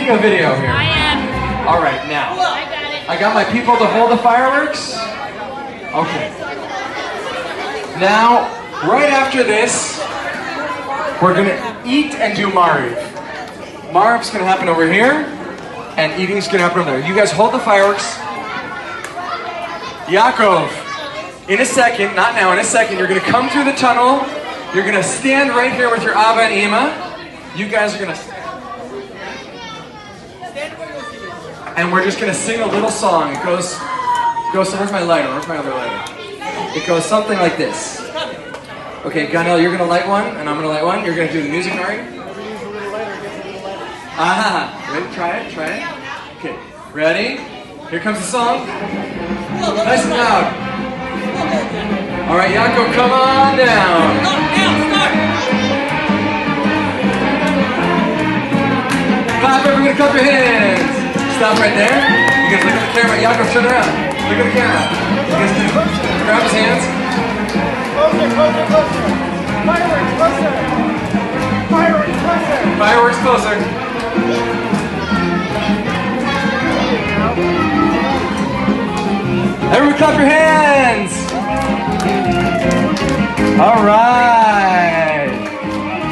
making a video here? I am. All right, now. I got it. I got my people to hold the fireworks. Okay. Now, right after this, we're gonna eat and do Mariv. Mariv's gonna happen over here, and eating's gonna happen over there. You guys hold the fireworks. Yaakov, in a second, not now, in a second, you're gonna come through the tunnel. You're gonna stand right here with your Abba and Ima. You guys are gonna and we're just gonna sing a little song. It goes, so where's my lighter? Where's my other lighter? It goes something like this. Okay, Ganel, you're gonna light one, and I'm gonna light one. You're gonna do the music, Mari? Ah, ready? Try it. Okay, ready? Here comes the song. Nice and loud. All right, Yaakov, come on down. Clap, everybody, clap your hands. Stop right there. You guys look at the camera. Yaakov, turn around. Look at the camera. You guys can grab his hands. Closer. Fireworks closer. Everyone clap your hands. All right.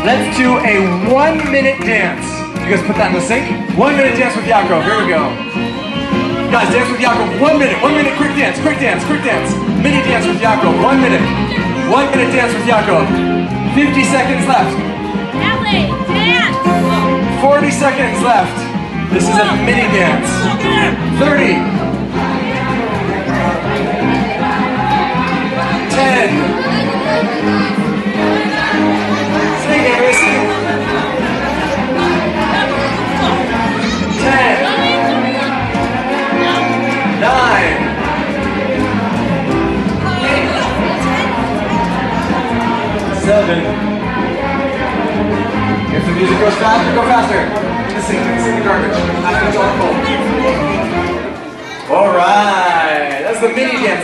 Let's do a 1-minute dance. You guys put that in the sink? 1 minute dance with Yaakov. Here we go. Guys, dance with Yaakov. 1 minute. 1 minute. Quick dance. Mini dance with Yaakov. 1 minute. 1 minute dance with Yaakov. 50 seconds left. Ellie, dance. 40 seconds left. This is a mini dance. 30. 10. Sing, everybody, sing. 10. 9. 7. If the music goes faster, go faster. Just sing the garbage. After it's all cold. All right, that's the mini dance.